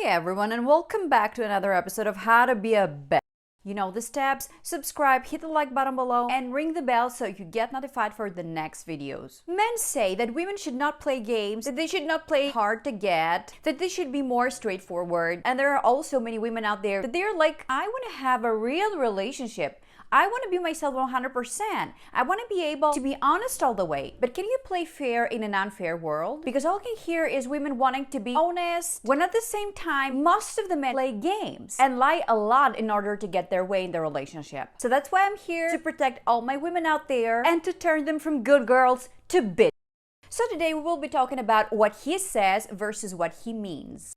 Hi everyone and welcome back to another episode of How to Be a Best. You know the steps, subscribe, hit the like button below, and ring the bell so you get notified for the next videos. Men say that women should not play games, that they should not play hard to get, that they should be more straightforward. And there are also many women out there that they're like, I want to have a real relationship. I want to be myself 100%. I want to be able to be honest all the way. But can you play fair in an unfair world? Because all I can hear is women wanting to be honest, when at the same time, most of the men play games and lie a lot in order to get their way in the relationship. So that's why I'm here to protect all my women out there and to turn them from good girls to bitches. So today we will be talking about what he says versus what he means.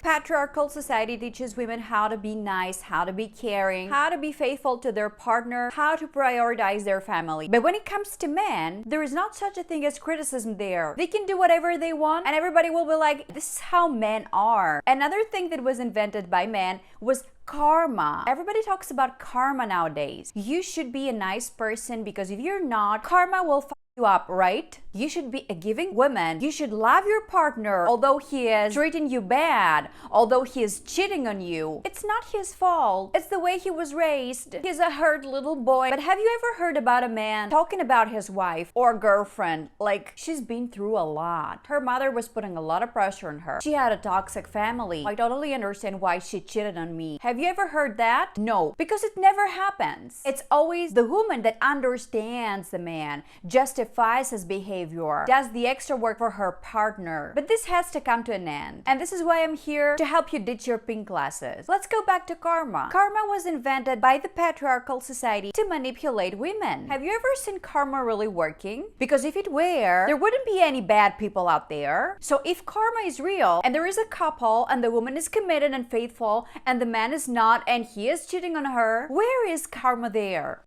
Patriarchal society teaches women how to be nice, how to be caring, how to be faithful to their partner, how to prioritize their family. But when it comes to men, there is not such a thing as criticism there. They can do whatever they want and everybody will be like, this is how men are. Another thing that was invented by men was karma. Everybody talks about karma nowadays. You should be a nice person because if you're not, karma will fuck you up, right? You should be a giving woman. You should love your partner, although he is treating you bad, although he is cheating on you. It's not his fault. It's the way he was raised. He's a hurt little boy. But have you ever heard about a man talking about his wife or girlfriend like she's been through a lot? Her mother was putting a lot of pressure on her. She had a toxic family. I totally understand why she cheated on me. Have you ever heard that? No, because it never happens. It's always the woman that understands the man, justifies his behavior, does the extra work for her partner. But this has to come to an end. And this is why I'm here to help you ditch your pink glasses. Let's go back to karma. Karma was invented by the patriarchal society to manipulate women. Have you ever seen karma really working? Because if it were, there wouldn't be any bad people out there. So if karma is real and there is a couple and the woman is committed and faithful and the man is not and he is cheating on her, where is karma there?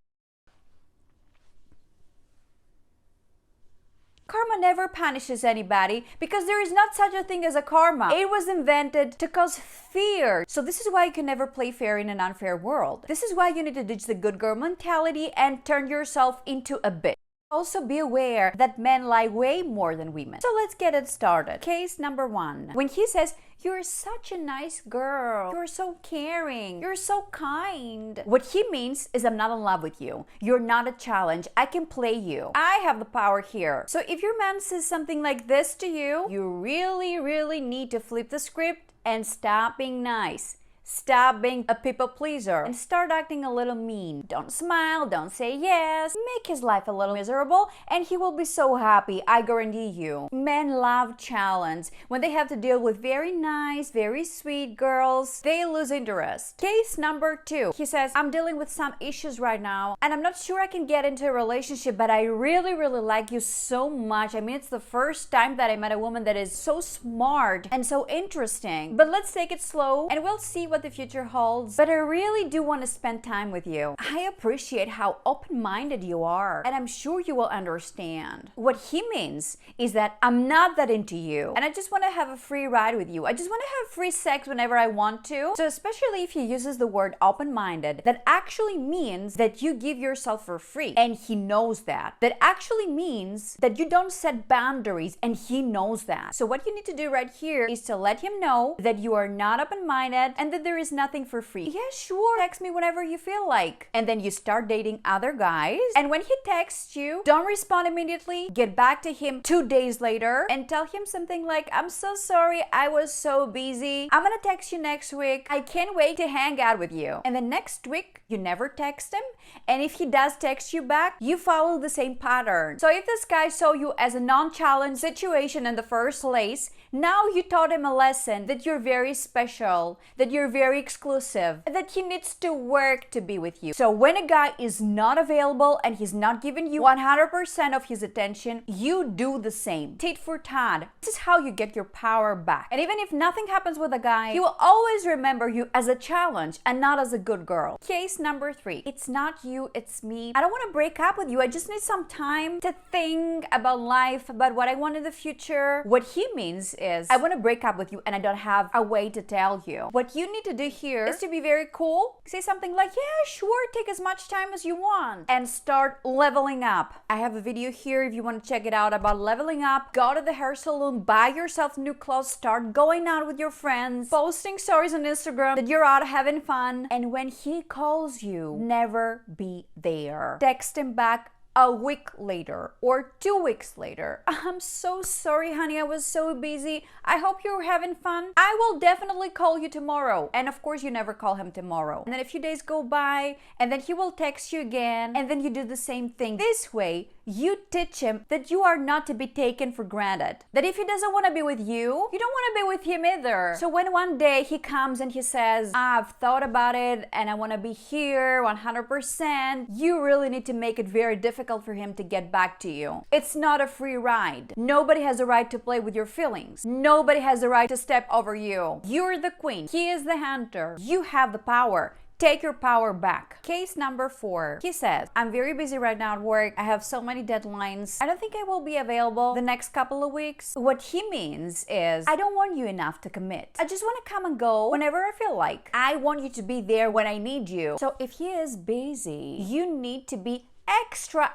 Karma never punishes anybody because there is not such a thing as a karma. It was invented to cause fear. So this is why you can never play fair in an unfair world. This is why you need to ditch the good girl mentality and turn yourself into a bitch. Also be aware that men lie way more than women. So let's get it started. Case number 1. When he says, you're such a nice girl, you're so caring, you're so kind. What he means is I'm not in love with you. You're not a challenge. I can play you. I have the power here. So if your man says something like this to you, you really need to flip the script and stop being nice. Stop being a people pleaser and start acting a little mean. Don't smile, don't say yes. Make his life a little miserable and he will be so happy, I guarantee you. Men love challenge. When they have to deal with very nice, very sweet girls, they lose interest. Case number 2. He says, I'm dealing with some issues right now and I'm not sure I can get into a relationship, but I really like you so much. I mean, it's the first time that I met a woman that is so smart and so interesting. But let's take it slow and we'll see what the future holds. But I really do want to spend time with you. I appreciate how open-minded you are and I'm sure you will understand. What he means is that I'm not that into you and I just want to have a free ride with you. I just want to have free sex whenever I want to. So especially if he uses the word open-minded, that actually means that you give yourself for free and he knows that. That actually means that you don't set boundaries and he knows that. So what you need to do right here is to let him know that you are not open-minded and that there is nothing for free. Yeah, sure, text me whenever you feel like. And then you start dating other guys. And when he texts you, don't respond immediately. Get back to him 2 days later and tell him something like, I'm so sorry, I was so busy. I'm gonna text you next week. I can't wait to hang out with you. And the next week, you never text him. And if he does text you back, you follow the same pattern. So if this guy saw you as a non-challenge situation in the first place, now you taught him a lesson that you're very special, that you're very exclusive, that he needs to work to be with you. So when a guy is not available and he's not giving you 100% of his attention, you do the same. Tit for tat. This is how you get your power back. And even if nothing happens with a guy, he will always remember you as a challenge and not as a good girl. Case number 3. It's not you, it's me. I don't want to break up with you. I just need some time to think about life, about what I want in the future. What he means is, I want to break up with you and I don't have a way to tell you. What you need need to do here is to be very cool. Say something like, yeah, sure, take as much time as you want, and start leveling up. I have a video here if you want to check it out about leveling up. Go to the hair salon, buy yourself new clothes, start going out with your friends, posting stories on Instagram that you're out having fun. And when he calls you, never be there. Text him back a week later or 2 weeks later. I'm so sorry, honey, I was so busy. I hope you're having fun. I will definitely call you tomorrow. And of course, you never call him tomorrow. And then a few days go by, and then he will text you again, and then you do the same thing. This way, you teach him that you are not to be taken for granted. That if he doesn't want to be with you, you don't want to be with him either. So when one day he comes and he says, I've thought about it and I want to be here 100%, you really need to make it very difficult for him to get back to you. It's not a free ride. Nobody has a right to play with your feelings. Nobody has the right to step over you. You're the queen. He is the hunter. You have the power. Take your power back. Case number 4. He says, I'm very busy right now at work. I have so many deadlines. I don't think I will be available the next couple of weeks. What he means is, I don't want you enough to commit. I just want to come and go whenever I feel like. I want you to be there when I need you. So if he is busy, you need to be extra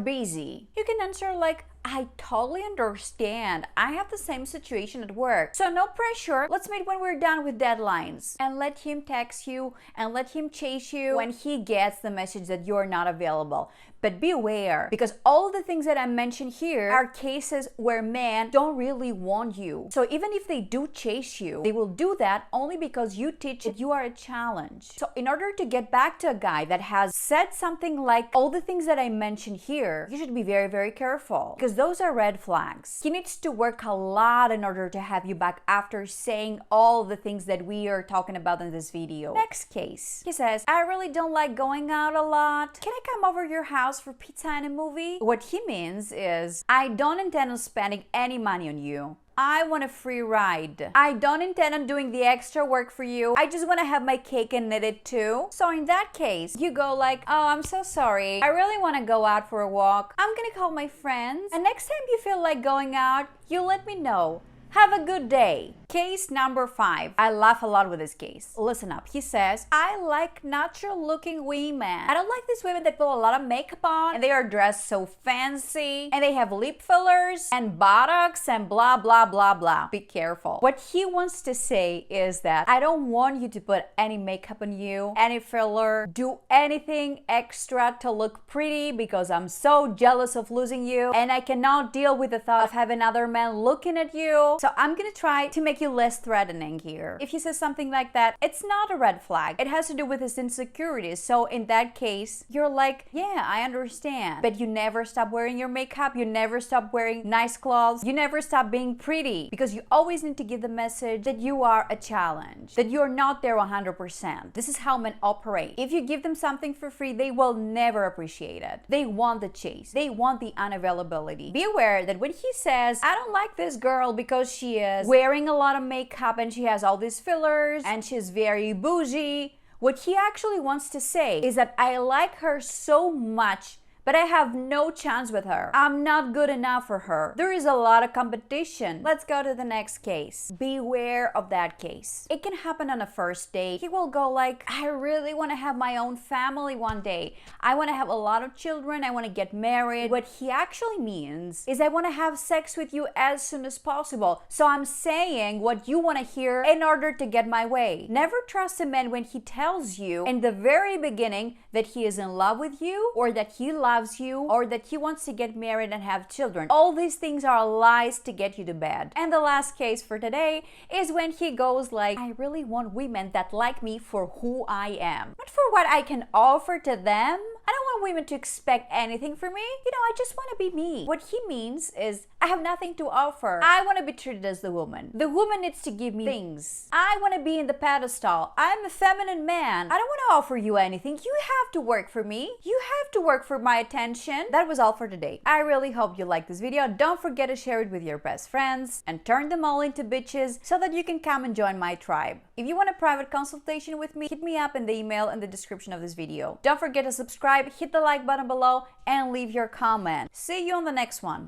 busy. You can answer like, I totally understand. I have the same situation at work. So no pressure. Let's meet when we're done with deadlines. And let him text you and let him chase you when he gets the message that you're not available. But be aware, because all the things that I mentioned here are cases where men don't really want you. So even if they do chase you, they will do that only because you teach that you are a challenge. So in order to get back to a guy that has said something like all the things that I mentioned here, you should be very careful, because those are red flags. He needs to work a lot in order to have you back after saying all the things that we are talking about in this video. Next case. He says, I really don't like going out a lot. Can I come over your house for pizza and a movie? What he means is, I don't intend on spending any money on you. I want a free ride. I don't intend on doing the extra work for you. I just want to have my cake and eat it too. So in that case, you go like, oh, I'm so sorry. I really want to go out for a walk. I'm gonna call my friends. And next time you feel like going out, you let me know. Have a good day. Case number 5. I laugh a lot with this case. Listen up. He says, I like natural looking women. I don't like these women that put a lot of makeup on and they are dressed so fancy and they have lip fillers and Botox and blah, blah, blah, blah. Be careful. What he wants to say is that I don't want you to put any makeup on you, any filler, do anything extra to look pretty because I'm so jealous of losing you and I cannot deal with the thought of having other men looking at you. So I'm gonna try to make you less threatening here. If he says something like that, it's not a red flag. It has to do with his insecurities. So in that case, you're like, yeah, I understand. But you never stop wearing your makeup. You never stop wearing nice clothes. You never stop being pretty, because you always need to give the message that you are a challenge, that you're not there 100%. This is how men operate. If you give them something for free, they will never appreciate it. They want the chase. They want the unavailability. Be aware that when he says, I don't like this girl because she is wearing a lot of makeup and she has all these fillers and she's very bougie, what he actually wants to say is that I like her so much, but I have no chance with her. I'm not good enough for her. There is a lot of competition. Let's go to the next case. Beware of that case. It can happen on a first date. He will go like, I really want to have my own family one day. I want to have a lot of children. I want to get married. What he actually means is I want to have sex with you as soon as possible. So I'm saying what you want to hear in order to get my way. Never trust a man when he tells you in the very beginning that he is in love with you, or that he loves you, or that he wants to get married and have children. All these things are lies to get you to bed. And the last case for today is when he goes like, I really want women that like me for who I am, not for what I can offer to them. I don't want women to expect anything from me. I just want to be me. What he means is, I have nothing to offer. I want to be treated as the woman. The woman needs to give me things. I want to be in the pedestal. I'm a feminine man. I don't want to offer you anything. You have to work for me. You have to work for my attention. That was all for today. I really hope you liked this video. Don't forget to share it with your best friends and turn them all into bitches so that you can come and join my tribe. If you want a private consultation with me, hit me up in the email in the description of this video. Don't forget to subscribe, hit the like button below, and leave your comment. See you on the next one.